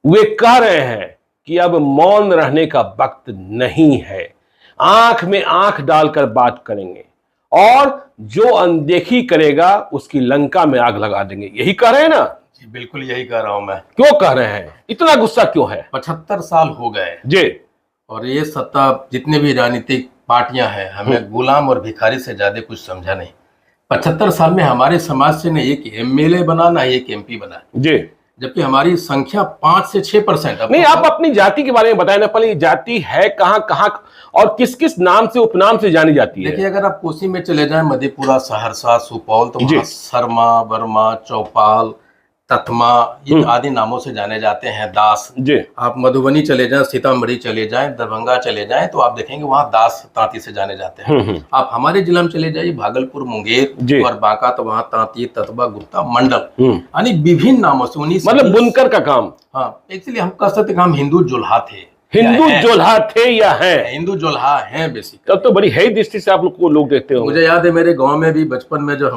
वे कह रहे हैं कि अब मौन रहने का वक्त नहीं है, आंख में आंख डालकर बात करेंगे और जो अनदेखी करेगा उसकी लंका में आग लगा देंगे। यही कह रहे हैं ना? जी बिल्कुल यही कह रहा हूं मैं। क्यों कह रहे हैं? इतना गुस्सा क्यों है? 75 साल हो गए जी। और ये सत्ता जितने भी राजनीतिक पार्टियां हैं, हमें गुलाम और भिखारी से ज्यादा कुछ समझा नहीं। 75 साल में हमारे समाज से न एक एमएलए बना ना एक एमपी बना, जी, जबकि हमारी संख्या 5 से 6%। नहीं, आप अपनी जाति के बारे में बताएं ना पहले। जाति है कहां कहां और किस किस नाम से, उपनाम से जानी जाती है? देखिए, अगर आप कोसी में चले जाएं, मधेपुरा, सहरसा, सुपौल, तो वहाँ शर्मा, वर्मा, चौपाल, तथमा ये आदि नामों से जाने जाते हैं। दास जी। आप मधुबनी चले जाएं, सीतामढ़ी चले जाएं, दरभंगा चले जाएं, तो आप देखेंगे वहाँ दास तांती से जाने जाते हैं। आप हमारे जिला में चले जाइए, भागलपुर, मुंगेर और बांका, तो वहाँ तांती, ततबा, गुप्ता, मंडल यानी विभिन्न नामों से। मतलब बुनकर का काम। हाँ, एक्चुअली हम कह सकते हम हिंदू जोल्हा थे। हिंदू जोल्हा थे या हैं? हिंदू जोल्हा हैं बेसिक। तब तो बड़ी है दृष्टि से आप लोग को लोग देखते हो। मुझे याद है मेरे गांव में भी बचपन में जो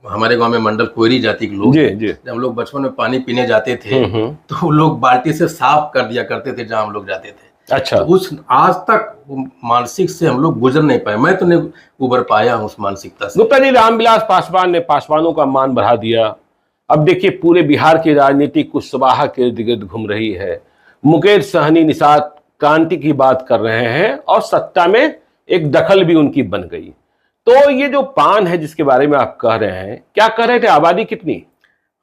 हमारे गांव में मंडल कोयरी जाति के लोग, जब हम लोग बचपन में पानी पीने जाते थे तो वो लोग बाल्टी से साफ कर दिया करते थे जहां हम लोग जाते थे। अच्छा। तो उस आज तक मानसिक से हम लोग गुजर नहीं पाए। मैं तो नहीं उबर पाया हूँ उस मानसिकता से। गुप्ता जी, रामविलास पासवान ने पासवानों का मान बढ़ा दिया। अब देखिए पूरे बिहार की राजनीति कुशवाहा के इर्द गिर्द घूम रही है। मुकेश सहनी निषाद क्रांति की बात कर रहे हैं और सत्ता में एक दखल भी उनकी बन गई। तो ये जो पान है जिसके बारे में आप कह रहे हैं, क्या कह रहे थे, आबादी कितनी?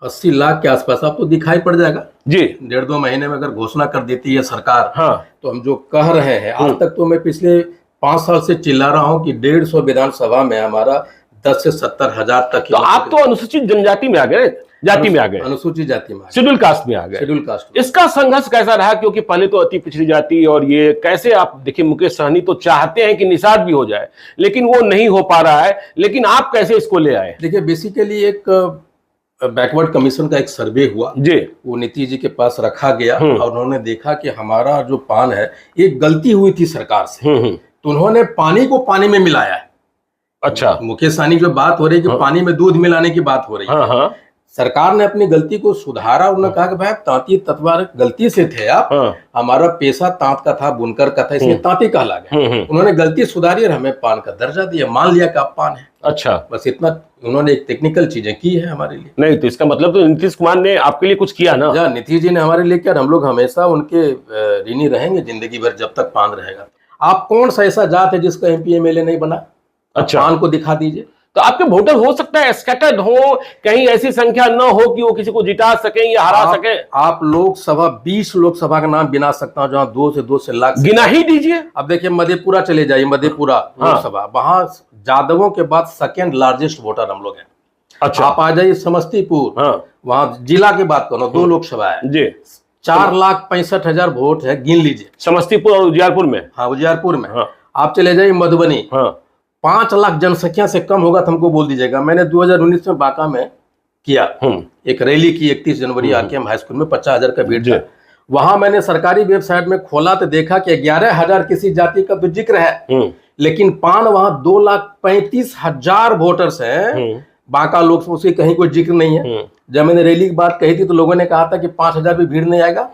80 लाख के आसपास आपको दिखाई पड़ जाएगा जी। 1.5-2 महीने में अगर घोषणा कर देती है सरकार। हाँ। तो हम जो कह रहे हैं, आज तक तो मैं पिछले 5 साल से चिल्ला रहा हूं कि 150 विधानसभा में हमारा 10 से 70 हजार तक। तो आप तो अनुसूचित जनजाति में आ गए, जाति में आ गए, अनुसूचित जाति में, शेड्यूल कास्ट में आ गए। Schedule caste. इसका संघर्ष कैसा रहा? क्योंकि पहले तो अति पिछड़ी जाति, और ये कैसे, आप देखिए मुकेश सहनी तो चाहते हैं कि निषाद भी हो जाए लेकिन वो नहीं हो पा रहा है, लेकिन आप कैसे इसको ले आए? देखिए, बेसिकली एक बैकवर्ड कमीशन का एक सर्वे हुआ जी, वो नीतीश जी के पास रखा गया और उन्होंने देखा कि हमारा जो पान है, एक गलती हुई थी सरकार से, तो उन्होंने पानी को पानी में मिलाया है। अच्छा। मुकेश सहनी जो बात हो रही है कि पानी में दूध मिलाने की बात हो रही है। हाँ। सरकार ने अपनी गलती को सुधारा। उन्होंने कहा कि भाई तांती ततवार गलती से थे आप, हमारा पेशा तांत का था, बुनकर का था, इसलिए तांती कहला गया। उन्होंने गलती सुधारी और हमें पान का दर्जा दिया, मान लिया कि आप पान है। अच्छा, बस इतना उन्होंने एक टेक्निकल चीजें की है हमारे लिए। नहीं तो इसका मतलब तो नीतीश कुमार ने आपके लिए कुछ किया ना? या नीतीश जी ने हमारे लिए किया, हम लोग हमेशा उनके ऋणी रहेंगे जिंदगी भर जब तक पान रहेगा। आप कौन सा ऐसा जात है जिसका एमपी एमएलए नहीं बना? अच्छा, पान को दिखा दीजिए। तो आपके वोटर हो सकता है स्कैटर्ड हो, कहीं ऐसी संख्या न हो कि वो किसी को जिता सके या हरा सके। आप लोकसभा 20 लोकसभा का नाम गिना सकता हूं जहां 2 से लाख गिना ही दीजिए। अब देखिए मधेपुरा चले जाइए, मधेपुरा लोकसभा, वहां यादवों के बाद सेकेंड लार्जेस्ट वोटर हम लोग हैं। अच्छा, आप आ जाइए समस्तीपुर, वहां जिला की बात करो, 2 लोकसभा है जी, 4,65,000 वोट है, गिन लीजिए। समस्तीपुर और उजियारपुर में? हाँ, उजियारपुर में। आप चले जाइए मधुबनी, 5 लाख जनसंख्या से कम होगा तो हमको बोल दीजिएगा। मैंने 2019 में बांका में किया, एक रैली की 31 जनवरी आरकेएम हाई स्कूल में, 50,000 का भीड़ था। वहां मैंने सरकारी वेबसाइट में खोला तो देखा कि 11,000 किसी जाति का तो जिक्र है, लेकिन पान वहां 2,35,000 वोटर्स हैं। बांका लोग उसकी कहीं कोई जिक्र नहीं है। जब मैंने रैली की बात कही थी तो लोगों ने कहा था कि 5,000 भी भीड़ नहीं आएगा।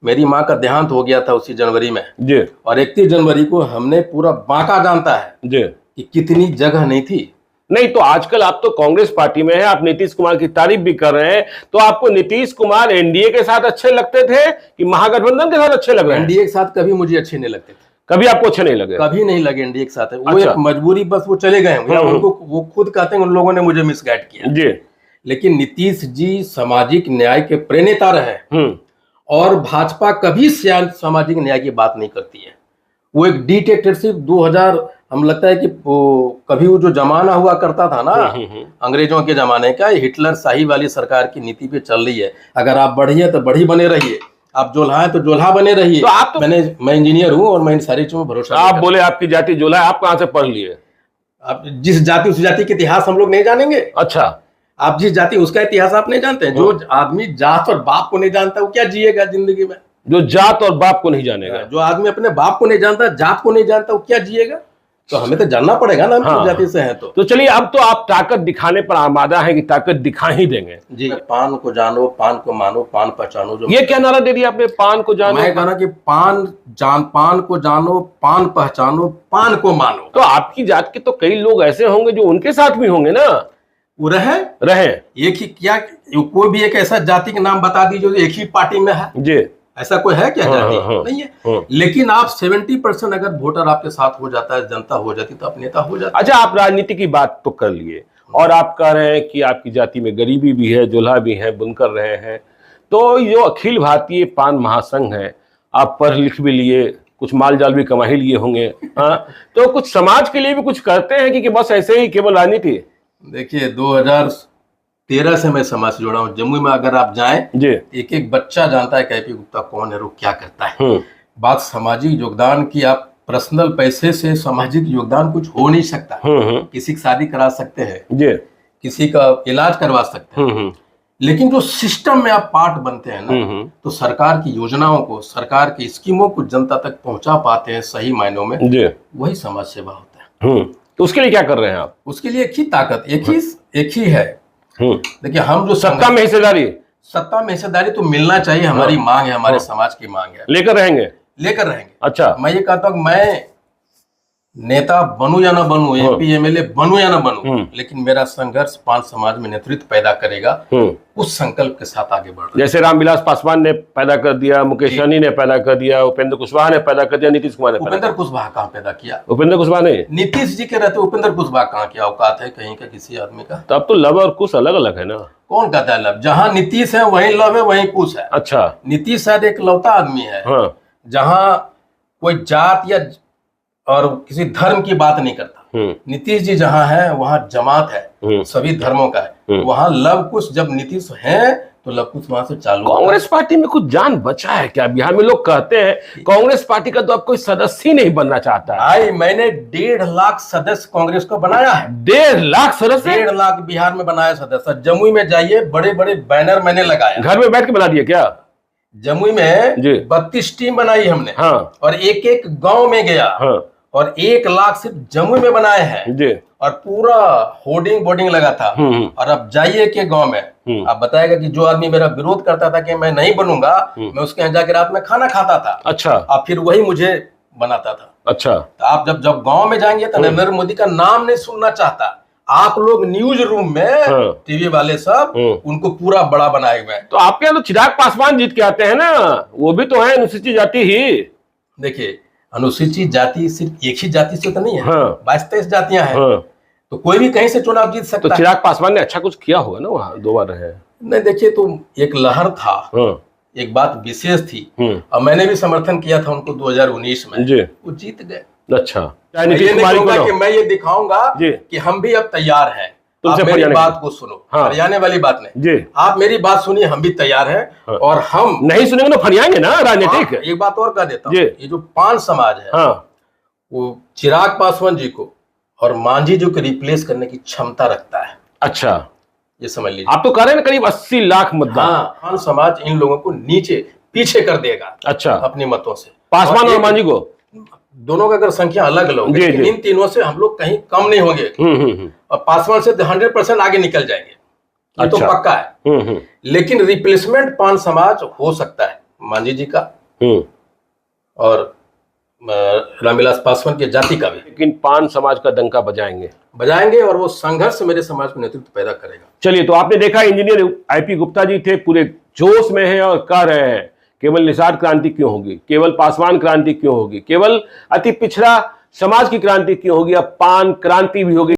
मेरी माँ का देहांत हो गया था उसी जनवरी में जी, और 31 जनवरी को हमने पूरा बांका जानता है जी कि कितनी जगह नहीं थी। नहीं तो आजकल आप तो कांग्रेस पार्टी में हैं, आप नीतीश कुमार की तारीफ भी कर रहे हैं, तो आपको नीतीश कुमार एनडीए के साथ अच्छे लगते थे कि महागठबंधन के साथ अच्छे लग रहे हैं? एनडीए के साथ कभी मुझे अच्छे नहीं लगते थे। कभी आपको अच्छे नहीं लगे? कभी नहीं लगे एनडीए के साथ। वो एक मजबूरी, बस वो चले गए हैं, उनको वो खुद कहते हैं उन लोगों ने मुझे मिसगाइड किया जी। लेकिन नीतीश जी सामाजिक न्याय के प्रेरणा रहे और भाजपा कभी सामाजिक न्याय की बात नहीं करती है। वो एक डिक्टेटरशिप 2000 हम लगता है कि कभी वो जो जमाना हुआ करता था ना अंग्रेजों के जमाने का, हिटलर शाही वाली सरकार की नीति पे चल रही है। अगर आप बढ़िए तो बढ़ी बने रहिए, आप जोल्हा है तो जोल्हा बने रहिए। तो आप तो मैं इंजीनियर हूँ और मैं इन सारी चीजों में भरोसा। आप बोले आपकी जाति जोल्हा है, आप कहाँ से पढ़ लिए? आप जिस जाति उस जाति के इतिहास हम लोग नहीं जानेंगे। अच्छा, आप जिस जाति उसका इतिहास आप नहीं जानते हैं। जो आदमी जात और बाप को नहीं जानता वो क्या जिएगा जिंदगी में? जो जात और बाप को नहीं जानेगा, जो आदमी अपने बाप को नहीं जानता, जात को नहीं जानता, वो क्या जिएगा? तो हमें तो जानना पड़ेगा ना, हम किस जाति से हैं। तो चलिए, अब तो आप ताकत दिखाने पर आमादा हैं कि ताकत दिखा ही देंगे। जी, पान को जानो, पान को मानो, पान पहचानो। जो ये क्या नारा दे दिया आपने, पान को जानो? मैं कहना कि पान को जानो, पान पहचानो, पान को मानो। तो आपकी जात के तो कई लोग ऐसे होंगे जो उनके साथ भी होंगे ना। वो रहे एक ही क्या, कोई भी एक ऐसा जाति का नाम बता दीजिए जो एक ही पार्टी में है जी। ऐसा कोई है क्या जाति? नहीं है। लेकिन आप 70% अगर वोटर आपके साथ हो जाता है, जनता हो जाती, तो आप नेता हो जाते। अच्छा, आप राजनीति की बात तो कर लिए और आप कह रहे हैं कि आपकी जाति में गरीबी भी है, जोल्हा भी है, बुनकर रहे हैं। तो जो अखिल भारतीय पान महासंघ है, आप पढ़ लिख भी लिए, कुछ माल जाल भी कमा ही लिए होंगे, हाँ, तो कुछ समाज के लिए भी कुछ करते हैं कि बस ऐसे ही केवल राजनीति? देखिए, 2013 से मैं समाज से जुड़ा हूँ। जम्मू में अगर आप जाएं जी, एक एक बच्चा जानता है KP गुप्ता कौन है, वो क्या करता है। बात सामाजिक योगदान की, आप पर्सनल पैसे से सामाजिक योगदान कुछ हो नहीं सकता। किसी की शादी करा सकते हैं जी, किसी का इलाज करवा सकते हैं, लेकिन जो सिस्टम में आप पार्ट बनते हैं ना, तो सरकार की योजनाओं को, सरकार की स्कीमों को जनता तक पहुंचा पाते हैं सही मायनों में जी, वही समाज सेवा होता है। तो उसके लिए क्या कर रहे हैं आप? उसके लिए एक ही ताकत, एक ही है। देखिए, हम जो सत्ता में हिस्सेदारी तो मिलना चाहिए, हमारी मांग है, हमारे समाज की मांग है। लेकर रहेंगे। अच्छा, मैं ये कहता हूँ, मैं नेता बनूं या ना बनूं, MP MLA बनूं या ना बनूं, लेकिन मेरा संघर्ष पान समाज में नेतृत्व पैदा करेगा, उस संकल्प के साथ आगे बढ़ रहा है। जैसे रामविलास पासवान ने पैदा कर दिया, मुकेश सहनी ने पैदा कर दिया, उपेंद्र कुशवाहा ने पैदा कर दिया, नीतीश कुमार ने। उपेंद्र कुशवाहा कहाँ पैदा किया? उपेंद्र कुशवाहा ने, नीतीश जी के रहते उपेंद्र कुशवाहा कहाँ की औकात है कहीं का किसी आदमी का? तो अब तो लव और कुश अलग अलग है ना। कौन कहता है लव? जहाँ नीतीश है वहीं लव है, वहीं कुश है। अच्छा, नीतीश शायद एक लौता आदमी है जहाँ कोई जात या और किसी धर्म की बात नहीं करता। नीतीश जी जहाँ है वहाँ जमात है, सभी धर्मों का है। वहाँ लव कुश जब नीतीश है तो लव कुश वहां से चालू। कांग्रेस पार्टी में कुछ जान बचा है क्या? बिहार में लोग कहते हैं कांग्रेस पार्टी का तो अब कोई सदस्य ही नहीं बनना चाहता। भाई, मैंने 1.5 लाख सदस्य कांग्रेस को बनाया है। 1.5 लाख सदस्य? 1.5 लाख बिहार में बनाया सदस्य। जमुई में जाइए, बड़े बड़े बैनर मैंने लगाया। घर में बैठ के बना दिया क्या? जमुई में 32 टीम बनाई हमने। और एक एक गांव में गया और 1 लाख सिर्फ जमुई में बनाए हैं और पूरा होर्डिंग बोर्डिंग लगा था। और अब जाइए के गांव में, आप बताएगा कि जो आदमी मेरा विरोध करता था कि मैं नहीं बनूंगा, मैं उसके यहाँ जाकर रात में खाना खाता था। अच्छा, अब फिर वही मुझे बनाता था। अच्छा, तो आप जब गांव में जाएंगे तो नरेंद्र मोदी का नाम नहीं सुनना चाहता। आप लोग न्यूज रूम में टीवी वाले सब उनको पूरा बड़ा बनाए हुए हैं। तो आपके यहाँ तो चिराग पासवान जीत के आते हैं ना, वो भी तो है अनुसूचित जाति ही। देखिए, अनुसूचित जाति सिर्फ एक ही जाति से तो नहीं है, 22-23 जातियां हैं। तो कोई भी कहीं से चुनाव जीत सकता है। तो चिराग पासवान ने अच्छा कुछ किया होगा ना, वहाँ 2 बार रहे। नहीं, देखिए, तो एक लहर था, एक बात विशेष थी और मैंने भी समर्थन किया था उनको 2019 में जी। वो जीत गए। अच्छा, मैं ये दिखाऊंगा कि हम भी अब तैयार हैं। आप मेरी बात को सुनो, फरियाने वाली बात नहीं। आप मेरी बात सुनिए, हम भी तैयार हैं। और हम नहीं सुनेंगे तो फरियाएंगे ना राजनीतिक। एक बात और कह देता हूँ, ये जो पान समाज है वो चिराग पासवान जी को और मांझी जी को रिप्लेस करने की क्षमता रखता है। अच्छा, ये समझ लीजिए। आप तो कह रहे हैं करीब 80 लाख मतदान। पान समाज इन लोगों को पीछे कर देगा। अच्छा, अपने मतों से। पासवान और मांझी को, दोनों का अगर संख्या अलग अलग है, इन तीनों से हम लोग कहीं कम नहीं होंगे और पासवान से 100% आगे निकल जाएंगे। ये तो पक्का है। लेकिन रिप्लेसमेंट पान समाज हो सकता है मांझी जी का और रामविलास पासवान की जाति का भी। लेकिन पान समाज का डंका बजाएंगे और वो संघर्ष मेरे समाज में नेतृत्व पैदा करेगा। चलिए, तो आपने देखा इंजीनियर IP गुप्ता जी थे, पूरे जोश में हैं और कह रहे हैं केवल निषाद क्रांति क्यों होगी, केवल पासवान क्रांति क्यों होगी, केवल अति पिछड़ा समाज की क्रांति क्यों होगी, अब पान क्रांति भी होगी।